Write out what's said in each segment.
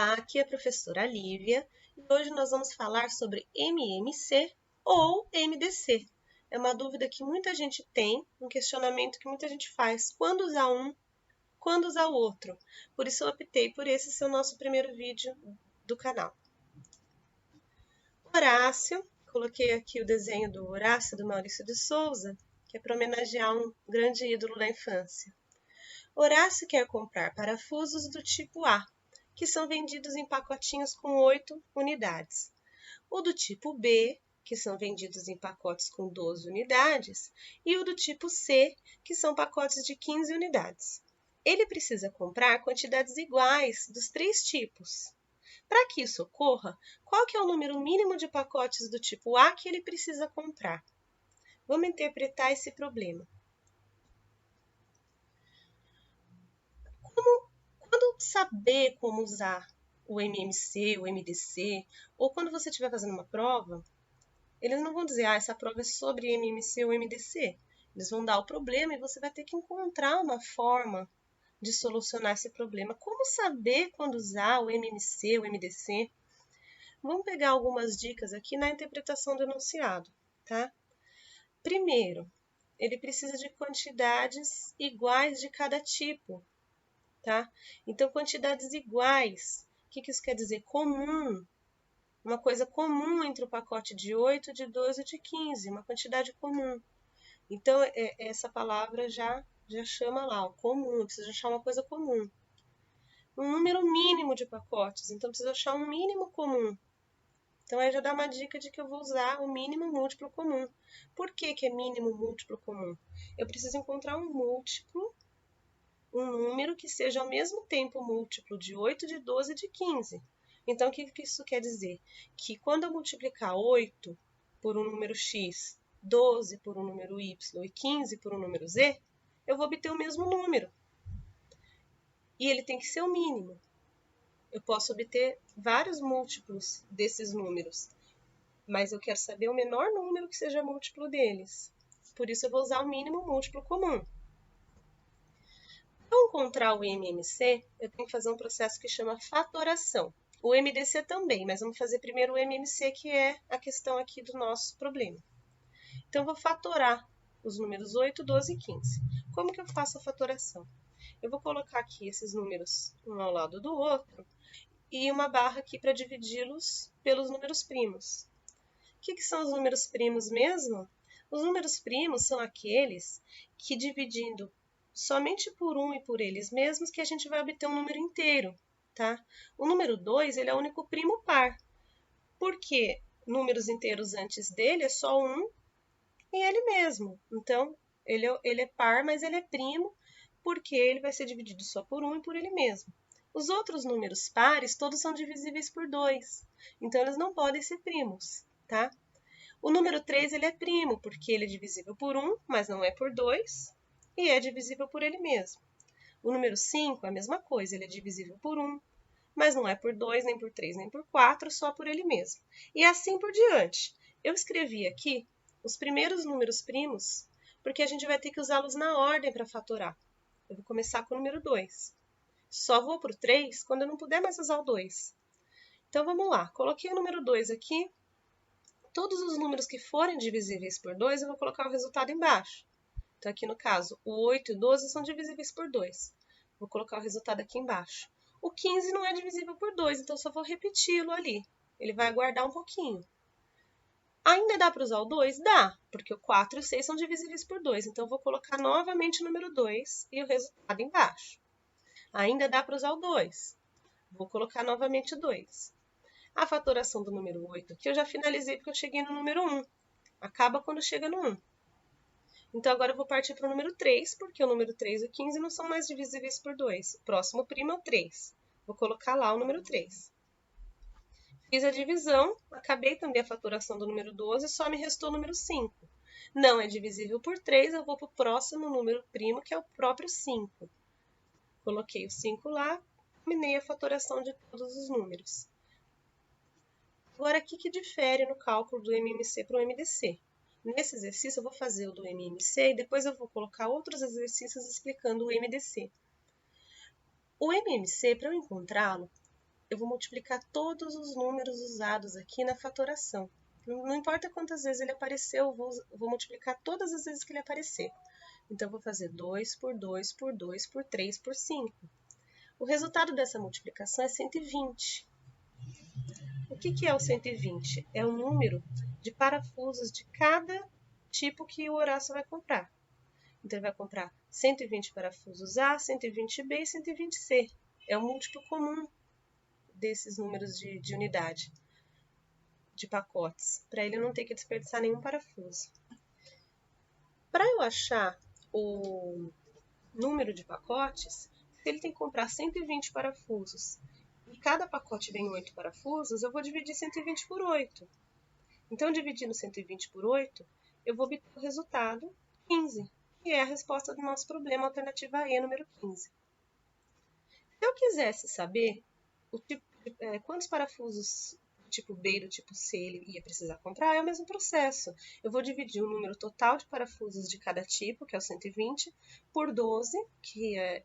Olá, aqui é a professora Lívia e hoje nós vamos falar sobre MMC ou MDC. É uma dúvida que muita gente tem, um questionamento que muita gente faz. Quando usar um, quando usar o outro? Por isso eu optei por esse ser o nosso primeiro vídeo do canal. Horácio, coloquei aqui o desenho do Horácio do Maurício de Souza, que é para homenagear um grande ídolo da infância. Horácio quer comprar parafusos do tipo A, que são vendidos em pacotinhos com 8 unidades. O do tipo B, que são vendidos em pacotes com 12 unidades, e o do tipo C, que são pacotes de 15 unidades. Ele precisa comprar quantidades iguais dos 3 tipos. Para que isso ocorra, qual que é o número mínimo de pacotes do tipo A que ele precisa comprar? Vamos interpretar esse problema. Quando saber como usar o MMC, o MDC, ou quando você estiver fazendo uma prova, eles não vão dizer, essa prova é sobre MMC ou MDC. Eles vão dar o problema e você vai ter que encontrar uma forma de solucionar esse problema. Como saber quando usar o MMC, o MDC? Vamos pegar algumas dicas aqui na interpretação do enunciado, tá? Primeiro, ele precisa de quantidades iguais de cada tipo. Tá? Então, quantidades iguais. O que isso quer dizer? Comum. Uma coisa comum entre o pacote de 8, de 12 e de 15. Uma quantidade comum. Então, essa palavra já chama lá, o comum. Eu preciso achar uma coisa comum. Um número mínimo de pacotes. Então, eu preciso achar um mínimo comum. Então, aí já dá uma dica de que eu vou usar o mínimo múltiplo comum. Por que é mínimo múltiplo comum? Eu preciso encontrar um múltiplo, um número que seja ao mesmo tempo múltiplo de 8, de 12 e de 15. Então, o que isso quer dizer? Que quando eu multiplicar 8 por um número x, 12 por um número y e 15 por um número z, eu vou obter o mesmo número. E ele tem que ser o mínimo. Eu posso obter vários múltiplos desses números, mas eu quero saber o menor número que seja múltiplo deles. Por isso, eu vou usar o mínimo múltiplo comum. Para encontrar o MMC, eu tenho que fazer um processo que chama fatoração. O MDC também, mas vamos fazer primeiro o MMC, que é a questão aqui do nosso problema. Então, eu vou fatorar os números 8, 12 e 15. Como que eu faço a fatoração? Eu vou colocar aqui esses números um ao lado do outro e uma barra aqui para dividi-los pelos números primos. O que são os números primos mesmo? Os números primos são aqueles que, dividindo somente por um e por eles mesmos, que a gente vai obter um número inteiro, tá? O número 2, ele é o único primo par, porque números inteiros antes dele é só um e ele mesmo. Então, ele é par, mas ele é primo, porque ele vai ser dividido só por um e por ele mesmo. Os outros números pares, todos são divisíveis por 2, então eles não podem ser primos, tá? O número 3, ele é primo, porque ele é divisível por 1, mas não é por 2, e é divisível por ele mesmo. O número 5 é a mesma coisa, ele é divisível por 1, mas não é por 2, nem por 3, nem por 4, só por ele mesmo. E assim por diante. Eu escrevi aqui os primeiros números primos, porque a gente vai ter que usá-los na ordem para fatorar. Eu vou começar com o número 2. Só vou para o 3 quando eu não puder mais usar o 2. Então, vamos lá. Coloquei o número 2 aqui. Todos os números que forem divisíveis por 2, eu vou colocar o resultado embaixo. Então, aqui no caso, o 8 e o 12 são divisíveis por 2. Vou colocar o resultado aqui embaixo. O 15 não é divisível por 2, então só vou repeti-lo ali. Ele vai aguardar um pouquinho. Ainda dá para usar o 2? Dá, porque o 4 e o 6 são divisíveis por 2. Então, eu vou colocar novamente o número 2 e o resultado embaixo. Ainda dá para usar o 2. Vou colocar novamente o 2. A fatoração do número 8 aqui eu já finalizei porque eu cheguei no número 1. Acaba quando chega no 1. Então, agora eu vou partir para o número 3, porque o número 3 e o 15 não são mais divisíveis por 2. O próximo primo é o 3. Vou colocar lá o número 3. Fiz a divisão, acabei também a fatoração do número 12, só me restou o número 5. Não é divisível por 3, eu vou para o próximo número primo, que é o próprio 5. Coloquei o 5 lá, terminei a fatoração de todos os números. Agora, o que difere no cálculo do MMC para o MDC? Nesse exercício, eu vou fazer o do MMC e depois eu vou colocar outros exercícios explicando o MDC. O MMC, para eu encontrá-lo, eu vou multiplicar todos os números usados aqui na fatoração. Não importa quantas vezes ele apareceu, eu vou multiplicar todas as vezes que ele aparecer. Então, eu vou fazer 2 por 2 por 2 por 3 por 5. O resultado dessa multiplicação é 120. O que é o 120? É o número de parafusos de cada tipo que o Horácio vai comprar. Então, ele vai comprar 120 parafusos A, 120B e 120C. É o múltiplo comum desses números de unidade, de pacotes, para ele não ter que desperdiçar nenhum parafuso. Para eu achar o número de pacotes, se ele tem que comprar 120 parafusos e cada pacote vem 8 parafusos, eu vou dividir 120 por 8. Então, dividindo 120 por 8, eu vou obter o resultado 15, que é a resposta do nosso problema, alternativa E, número 15. Se eu quisesse saber quantos parafusos do tipo B e do tipo C ele ia precisar comprar, é o mesmo processo. Eu vou dividir o número total de parafusos de cada tipo, que é o 120, por 12, que é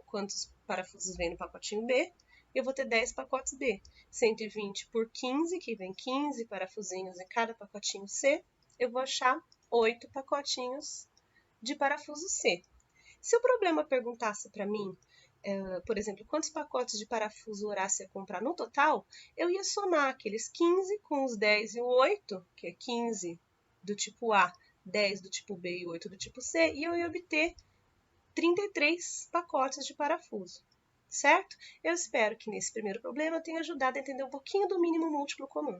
quantos parafusos vem no pacotinho B, e eu vou ter 10 pacotes B. 120 por 15, que vem 15 parafusinhos em cada pacotinho C, eu vou achar 8 pacotinhos de parafuso C. Se o problema perguntasse para mim, por exemplo, quantos pacotes de parafuso o Horácio ia comprar no total, eu ia somar aqueles 15 com os 10 e o 8, que é 15 do tipo A, 10 do tipo B e 8 do tipo C, e eu ia obter 33 pacotes de parafuso, certo? Eu espero que nesse primeiro problema eu tenha ajudado a entender um pouquinho do mínimo múltiplo comum.